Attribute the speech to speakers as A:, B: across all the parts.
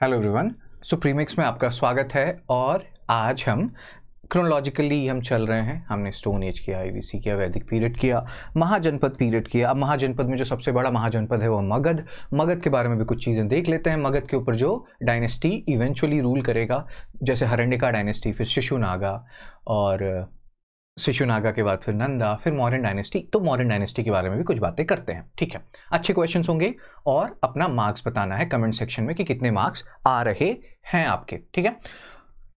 A: Hello everyone, सो premix में आपका स्वागत है। और आज हम क्रोनोलॉजिकली हम चल रहे हैं। हमने स्टोन एज किया, आईवीसी किया, वैदिक पीरियड किया, महाजनपद पीरियड किया। अब महाजनपद में जो सबसे बड़ा महाजनपद है वो मगध। मगध के बारे में भी कुछ चीज़ें देख लेते हैं। मगध के ऊपर जो डायनेस्टी इवेंचुअली रूल करेगा, जैसे हरण्यका डायनेस्टी, फिर शिशुनागा, और शिशुनागा के बाद फिर नंदा, फिर मौर्यन डायनेस्टी। तो मौर्यन डायनेस्टी के बारे में भी कुछ बातें करते हैं। ठीक है, अच्छे क्वेश्चंस होंगे और अपना मार्क्स बताना है कमेंट सेक्शन में कि कितने मार्क्स आ रहे हैं आपके। ठीक है,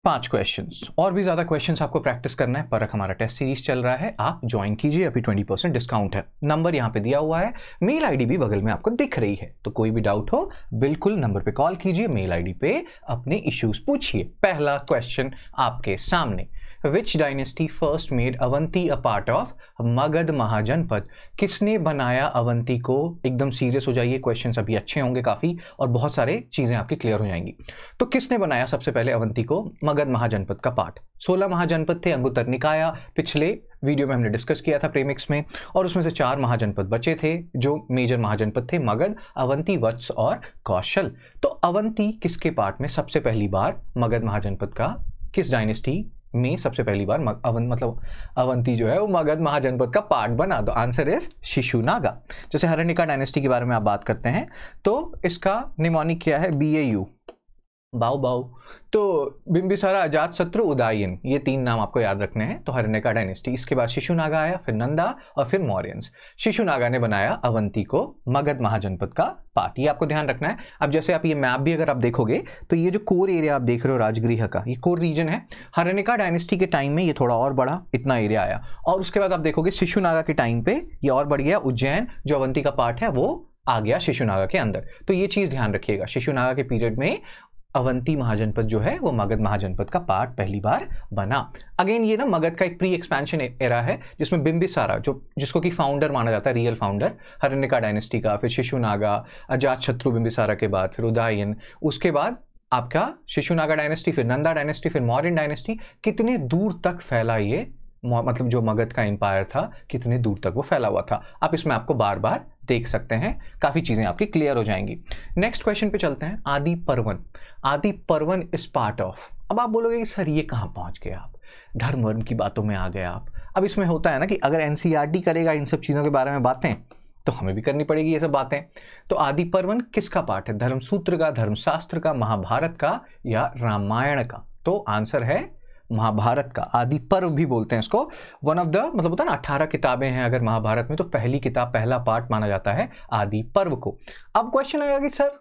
A: 5 क्वेश्चंस, और भी ज्यादा क्वेश्चंस आपको प्रैक्टिस करना है। परख हमारा टेस्ट सीरीज चल रहा है, आप ज्वाइन कीजिए, अभी 20% डिस्काउंट है। नंबर यहाँ पे दिया हुआ है, मेल आईडी भी बगल में आपको दिख रही है। तो कोई भी डाउट हो बिल्कुल नंबर पे कॉल कीजिए, मेल आईडी पे अपने इश्यूज पूछिए। पहला क्वेश्चन आपके सामने, which dynasty first made Avanti a part of Magadha Mahajanapada? किसने बनाया अवंती को? एकदम सीरियस हो जाइए, क्वेश्चंस अभी अच्छे होंगे काफी और बहुत सारे चीजें आपकी क्लियर हो जाएंगी। तो किसने बनाया सबसे पहले अवंती को मगध महाजनपद का पार्ट? 16 महाजनपद थे। अंगुत्तर निकाय पिछले वीडियो में हमने डिस्कस किया था प्रीमिक्स में, और उसमें से 4 महाजनपद बचे थे जो मेजर महाजनपद थे, मगध, अवंती, वत्स और कौशल। तो अवंती किसके पार्ट में सबसे पहली बार मगध महाजनपद का, किस डायनेस्टी में सबसे पहली बार अवंती जो है वो मगध महाजनपद का पार्ट बना? तो आंसर इज शिशुनागा। जैसे हरण्यका डायनेस्टी के बारे में आप बात करते हैं तो इसका निमोनिक क्या है? BAU, बाऊ बाऊ। तो बिंबिसारा, अजातशत्रु, उदयन, ये 3 नाम आपको याद रखने हैं। तो हरण्यका डायनेस्टी, इसके बाद शिशुनागा आया, फिर नंदा और फिर मौर्यंस। शिशुनागा ने बनाया अवंती को मगध महाजनपद का पार्ट, ये आपको ध्यान रखना है। अब जैसे आप ये मैप भी अगर आप देखोगे तो ये जो कोर एरिया आप देख रहे हो राजगृह का, ये कोर रीजन है। हरण्यका डायनेस्टी के टाइम में ये थोड़ा और बड़ा, इतना एरिया आया, और उसके बाद आप देखोगे शिशुनागा के टाइम पे ये और बढ़ गया। उज्जैन जो अवंती का पार्ट है वो आ गया शिशुनागा के अंदर। तो ये चीज ध्यान रखिएगा, शिशुनागा के पीरियड में अवंती महाजनपद जो है वो मगध महाजनपद का पार्ट पहली बार बना। अगेन ये ना मगध का एक प्री एक्सपेंशन एरा है जिसमें बिंबिसारा, जिसको कि फाउंडर माना जाता है, रियल फाउंडर हरण्यका डायनेस्टी का, फिर शिशुनागा, अजातशत्रु बिंबिसारा के बाद फिर उदयन, उसके बाद आपका शिशुनागा डायनेस्टी, फिर नंदा डायनेस्टी, फिर मौर्यन डायनेस्टी। कितने दूर तक फैला ये, मतलब जो मगध का एम्पायर था कितने दूर तक वो फैला हुआ था, आप इसमें आपको बार बार देख सकते हैं, काफी चीजें आपकी क्लियर हो जाएंगी। नेक्स्ट क्वेश्चन पे चलते हैं। आदि पर्वन, आदि पर्वन इज पार्ट ऑफ। अब आप बोलोगे कि सर ये कहां पहुंच गए आप, धर्म वर्म की बातों में आ गए आप। अब इसमें होता है ना कि अगर NCERT करेगा इन सब चीजों के बारे में बातें तो हमें भी करनी पड़ेगी ये सब बातें। तो आदि पर्वन किसका पार्ट है? धर्मसूत्र का, धर्मशास्त्र का, महाभारत का या रामायण का? तो आंसर है महाभारत का। आदि पर्व भी बोलते हैं इसको। वन ऑफ द, मतलब होता है ना 18 किताबें हैं अगर महाभारत में, तो पहली किताब, पहला पार्ट माना जाता है आदि पर्व को। अब क्वेश्चन आएगा कि सर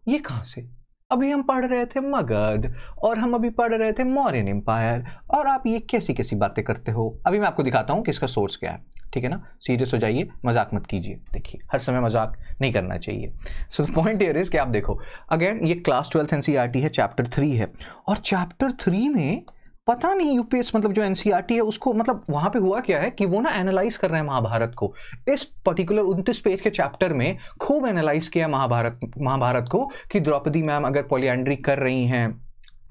A: ये कहां से? अभी हम पढ़ रहे थे मगध और हम अभी पढ़ रहे थे मौर्यन एम्पायर, और आप ये कैसी कैसी बातें करते हो? अभी मैं आपको दिखाता हूं कि इसका सोर्स क्या है। ठीक है ना, सीरियस हो जाइए, मजाक मत कीजिए। देखिए हर समय मजाक नहीं करना चाहिए। So the point here is कि आप देखो, अगेन ये क्लास 12th NCERT है, चैप्टर 3 है, और चैप्टर 3 में पता नहीं यूपीएस, मतलब जो NCERT है उसको, मतलब वहां पे हुआ क्या है कि वो ना एनालाइज कर रहे हैं महाभारत को। इस पर्टिकुलर 29 पेज के चैप्टर में खूब एनालाइज किया महाभारत को, कि द्रौपदी मैम अगर पॉलीएंड्री कर रही हैं,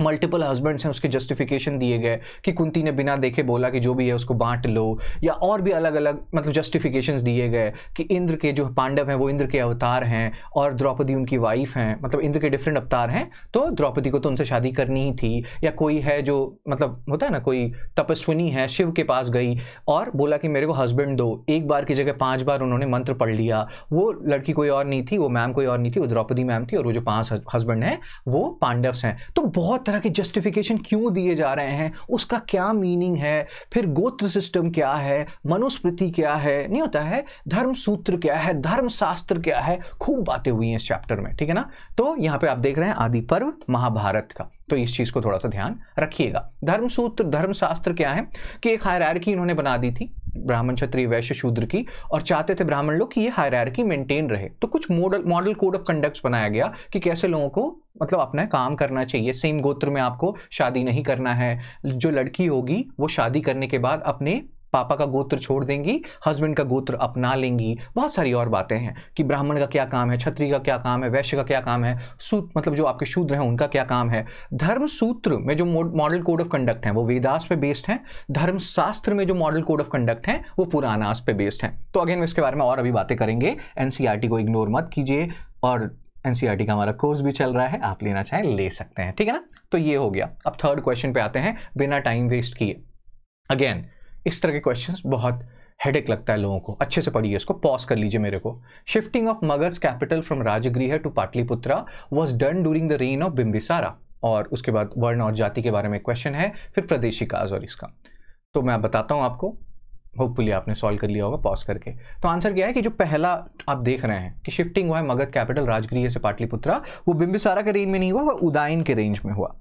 A: मल्टीपल हस्बैंड्स हैं, उसके जस्टिफिकेशन दिए गए कि कुंती ने बिना देखे बोला कि जो भी है उसको बांट लो, या और भी अलग अलग मतलब जस्टिफिकेशंस दिए गए कि इंद्र के जो पांडव हैं वो इंद्र के अवतार हैं और द्रौपदी उनकी वाइफ हैं, मतलब इंद्र के डिफरेंट अवतार हैं, तो द्रौपदी को तो उनसे शादी करनी ही थी। या कोई है जो, मतलब होता है ना, कोई तपस्विनी है, शिव के पास गई और बोला कि मेरे को हस्बैंड दो, एक बार की जगह 5 बार उन्होंने मंत्र पढ़ लिया। वो लड़की कोई और नहीं थी, वो मैम कोई और नहीं थी, वो द्रौपदी मैम थी, और वो जो 5 हस्बैंड हैं वो पांडव्स हैं। तो बहुत तरह के जस्टिफिकेशन क्यों दिए जा रहे हैं, उसका क्या मीनिंग है, फिर गोत्र सिस्टम क्या है, मनुस्मृति क्या है, नहीं होता है, धर्म सूत्र क्या है, धर्मशास्त्र क्या है, खूब बातें हुई हैं इस चैप्टर में। ठीक है ना, तो यहां पे आप देख रहे हैं आदि पर्व महाभारत का, तो इस चीज को थोड़ा सा ध्यान रखिएगा। धर्मसूत्र, धर्मशास्त्र क्या है कि एक हायरार्की इन्होंने बना दी थी ब्राह्मण, क्षत्रिय, वैश्य, शूद्र की, और चाहते थे ब्राह्मण लोग कि ये हायरार्की मेंटेन रहे। तो कुछ मॉडल कोड ऑफ कंडक्ट्स बनाया गया कि कैसे लोगों को मतलब अपना काम करना चाहिए। सेम गोत्र में आपको शादी नहीं करना है, जो लड़की होगी वो शादी करने के बाद अपने पापा का गोत्र छोड़ देंगी, हस्बैंड का गोत्र अपना लेंगी। बहुत सारी और बातें हैं कि ब्राह्मण का क्या काम है, क्षत्रिय का क्या काम है, वैश्य का क्या काम है, मतलब जो आपके शूद्र हैं उनका क्या काम है। धर्म सूत्र में जो मॉडल कोड ऑफ कंडक्ट हैं वो वेदास पे बेस्ड हैं, धर्मशास्त्र में जो मॉडल कोड ऑफ कंडक्ट हैं वो पुराणास पे बेस्ड हैं। तो अगेन इसके बारे में और अभी बातें करेंगे, एनसीईआरटी को इग्नोर मत कीजिए और एनसीईआरटी का हमारा कोर्स भी चल रहा है, आप लेना चाहें ले सकते हैं, ठीक है ना। तो ये हो गया। अब थर्ड क्वेश्चन पे आते हैं, बिना टाइम वेस्ट किए। अगेन इस तरह के क्वेश्चंस बहुत हेडेक लगता है लोगों को, अच्छे से पढ़िए इसको, पॉज कर लीजिए मेरे को। Shifting of Magadha capital from Rajgriha to Pataliputra was done during the reign of Bimbisara. और उसके बाद वर्ण और जाति के बारे में क्वेश्चन है, फिर प्रादेशिकाज और इसका। तो मैं बताता हूँ आपको, होपफुली आपने सॉल्व कर लिया होगा पॉज करके। तो आंसर क्या है कि जो पहला आप देख रहे हैं कि शिफ्टिंग हुआ है मगध कैपिटल राजगृह से पाटलिपुत्रा, वो बिंबिसारा के रेंज में नहीं हुआ, वो उदायन के रेंज में हुआ।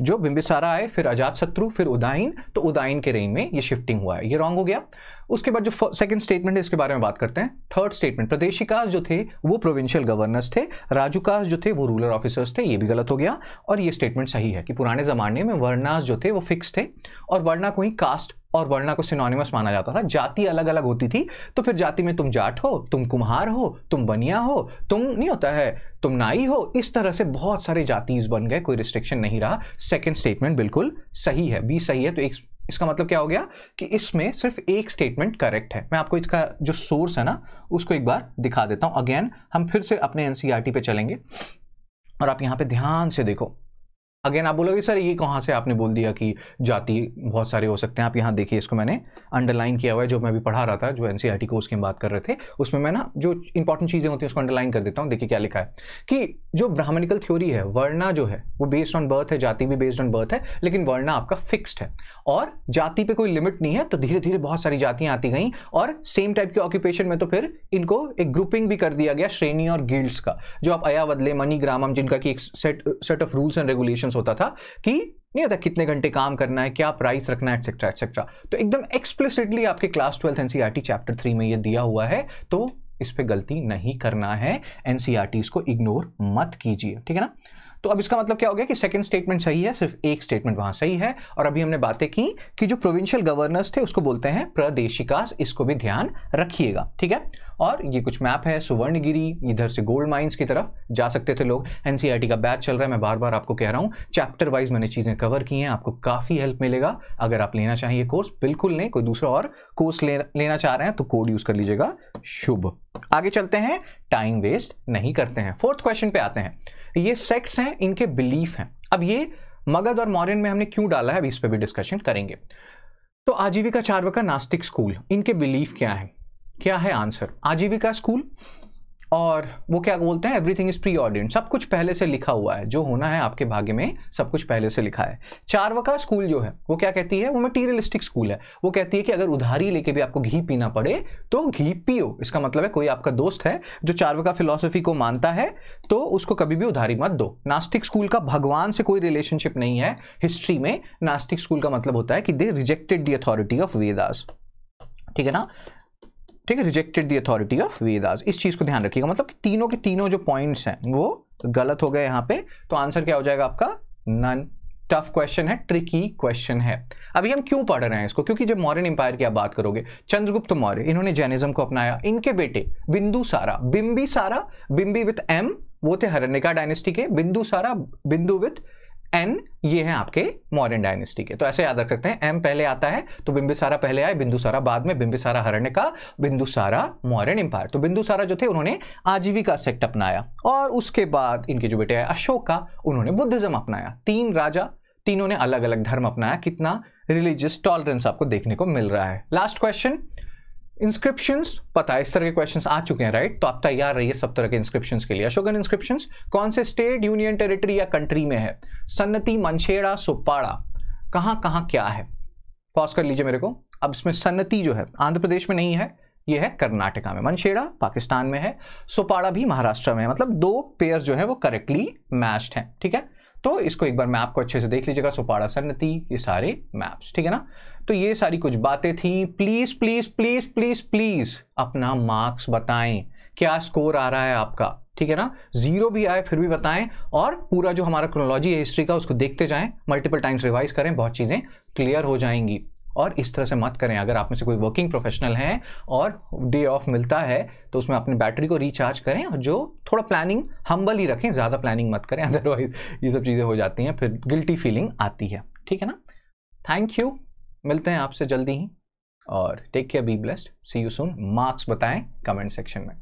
A: जो बिंबिसारा आए, फिर अजातशत्रु, फिर उदायन, तो उदायन के रेंज में ये शिफ्टिंग हुआ है, ये रॉन्ग हो गया। उसके बाद जो सेकंड स्टेटमेंट है इसके बारे में बात करते हैं। थर्ड स्टेटमेंट, प्रादेशिकाज जो थे वो प्रोविंशियल गवर्नर्स थे, राजुकाज जो थे वो रूरल ऑफिसर्स थे, ये भी गलत हो गया। और ये स्टेटमेंट सही है कि पुराने जमाने में वर्णास जो थे वो फिक्स थे, और वर्णा को ही कास्ट और वर्णा को सिनोनिमस माना जाता था। जाति अलग अलग होती थी, तो फिर जाति में तुम जाट हो, तुम कुम्हार हो, तुम बनिया हो, तुम नहीं होता है, तुम नाई हो, इस तरह से बहुत सारे जातिज बन गए, कोई रिस्ट्रिक्शन नहीं रहा। सेकंड स्टेटमेंट बिल्कुल सही है, बी सही है। तो एक इसका मतलब क्या हो गया कि इसमें सिर्फ एक स्टेटमेंट करेक्ट है। मैं आपको इसका जो सोर्स है ना उसको एक बार दिखा देता हूं। अगेन हम फिर से अपने एनसीईआरटी पे चलेंगे और आप यहां पे ध्यान से देखो। अगेन आप बोलोगे सर ये कहाँ से आपने बोल दिया कि जाति बहुत सारे हो सकते हैं। आप यहाँ देखिए, इसको मैंने अंडरलाइन किया हुआ है, जो मैं अभी पढ़ा रहा था, जो एनसीईआरटी कोर्स की हम बात कर रहे थे, उसमें मैं ना जो इंपॉर्टेंट चीज़ें होती हैं उसको अंडरलाइन कर देता हूँ। देखिए क्या लिखा है कि जो ब्राह्मणिकल थ्योरी है, वर्णा जो है वो बेस्ड ऑन बर्थ है, जाति भी बेस्ड ऑन बर्थ है, लेकिन वर्णा आपका फिक्स्ड है और जाति पे कोई लिमिट नहीं है। तो धीरे धीरे बहुत सारी जातियाँ आती गई और सेम टाइप के ऑक्यूपेशन में तो फिर इनको एक ग्रुपिंग भी कर दिया गया श्रेणी और गिल्ड्स का, जो आप अया बदले मणिग्रामम, जिनका की एक set of rules and regulations होता था कि नहीं होता कितने घंटे काम करना है, क्या प्राइस रखना है, एक्सेट्रा एक्सेट्रा। तो एकदम एक्सप्लिसिटली आपके क्लास 12 एनसीईआरटी चैप्टर 3 में ये दिया हुआ है, तो इस पे गलती नहीं करना है। एनसीईआरटी इसको इग्नोर मत कीजिए, ठीक है ना। तो अब इसका मतलब क्या हो गया कि सेकंड स्टेटमेंट सही है, सिर्फ एक स्टेटमेंट वहां सही है। और अभी हमने बातें की कि जो प्रोविंशियल गवर्नर्स थे उसको बोलते हैं प्रादेशिकास, इसको भी ध्यान रखिएगा, ठीक है। और ये कुछ मैप है, सुवर्णगिरी, इधर से गोल्ड माइंस की तरफ जा सकते थे लोग। एनसीईआरटी का बैच चल रहा है, मैं बार बार आपको कह रहा हूँ, चैप्टर वाइज मैंने चीजें कवर की हैं, आपको काफी हेल्प मिलेगा। अगर आप लेना चाहें ये कोर्स, बिल्कुल लें, कोई दूसरा और कोर्स लेना चाह रहे हैं तो कोड यूज कर लीजिएगा, शुभ। आगे चलते हैं, टाइम वेस्ट नहीं करते हैं। फोर्थ क्वेश्चन पे आते हैं। ये सेक्ट्स हैं, इनके बिलीफ हैं। अब ये मगध और मौर्यन में हमने क्यों डाला है, अभी इस पे भी डिस्कशन करेंगे। तो आजीविका चार्वाका नास्तिक स्कूल, इनके बिलीफ क्या है, क्या है आंसर? आजीविका स्कूल, और वो क्या बोलते हैं, एवरीथिंग इज प्री ऑर्डेंड, सब कुछ पहले से लिखा हुआ है, जो होना है आपके भाग्य में सब कुछ पहले से लिखा है। चार्वाका स्कूल जो है वो क्या कहती है, वो मटीरियलिस्टिक स्कूल है। वो कहती है कि अगर उधारी लेके भी आपको घी पीना पड़े तो घी पियो। इसका मतलब है कोई आपका दोस्त है जो चार्वाका फिलॉसफी को मानता है तो उसको कभी भी उधारी मत दो। नास्तिक स्कूल का भगवान से कोई रिलेशनशिप नहीं है हिस्ट्री में। नास्तिक स्कूल का मतलब होता है कि they rejected the authority of Vedas, ठीक है ना, ठीक है, rejected the authority of Vedas. इस चीज को ध्यान रखिएगा, मतलब कि तीनों के तीनों जो पॉइंट्स हैं वो गलत हो गए यहाँ पे। तो आंसर क्या हो जाएगा आपका, नन। टफ क्वेश्चन है, ट्रिकी क्वेश्चन है। अभी हम क्यों पढ़ रहे हैं इसको, क्योंकि जब मौर्यन एम्पायर की आप बात करोगे, चंद्रगुप्त मौर्य, इन्होंने जैनिज्म को अपनाया। इनके बेटे बिंदुसारा, बिंबिसारा, बिंबी विथ एम, वो थे हरण्यका डायनेस्टी के। बिंदुसारा, बिंदु विथ एन, ये हैं आपके मौर्यन डायनेस्टी के। तो ऐसे याद रख सकते हैं, एम पहले आता है तो बिंबिसारा पहले आए, बिंदुसारा बाद में, बिंबिसारा हरण्यका, बिंदुसारा मौर्यन एम्पायर। तो बिंदुसारा जो थे उन्होंने आजीविका सेक्ट अपनाया, और उसके बाद इनके जो बेटे आए अशोका, उन्होंने बुद्धिज्म अपनाया। तीन राजा, तीनों ने अलग अलग धर्म अपनाया। कितना रिलीजियस टॉलरेंस आपको देखने को मिल रहा है। लास्ट क्वेश्चन, इंस्क्रिप्शंस, पता है इस तरह के क्वेश्चंस आ चुके हैं, राइट। तो आप तैयार रहिए सब तरह के इंस्क्रिप्शंस के लिए। अशोकन इंस्क्रिप्शंस कौन से स्टेट, यूनियन टेरिटरी या कंट्री में है? सन्नति, मनछेड़ा, सोपाड़ा, कहां कहां क्या है? पॉज कर लीजिए मेरे को। अब इसमें सन्नति जो है आंध्र प्रदेश में नहीं है, ये है कर्नाटका में। मनछेड़ा पाकिस्तान में है, सोपाड़ा भी महाराष्ट्र में है। मतलब दो पेयर जो है वो करेक्टली मैच्ड हैं, ठीक है। तो इसको एक बार मैप को अच्छे से देख लीजिएगा, सोपाड़ा, सन्नति, ये सारे मैप्स, ठीक है ना। तो ये सारी कुछ बातें थी। Please please please please please अपना मार्क्स बताएं, क्या स्कोर आ रहा है आपका, ठीक है ना। 0 भी आए फिर भी बताएं, और पूरा जो हमारा क्रोनोलॉजी है हिस्ट्री का उसको देखते जाएं, मल्टीपल टाइम्स रिवाइज करें, बहुत चीजें क्लियर हो जाएंगी। और इस तरह से मत करें। अगर आप में से कोई वर्किंग प्रोफेशनल हैं और डे ऑफ मिलता है तो उसमें अपनी बैटरी को रिचार्ज करें, और जो थोड़ा प्लानिंग हम्बल ही रखें, ज़्यादा प्लानिंग मत करें, अदरवाइज ये सब चीज़ें हो जाती हैं, फिर गिल्टी फीलिंग आती है, ठीक है ना। थैंक यू, मिलते हैं आपसे जल्दी ही, और take care, be blessed, see you soon. Marks बताएं कमेंट सेक्शन में।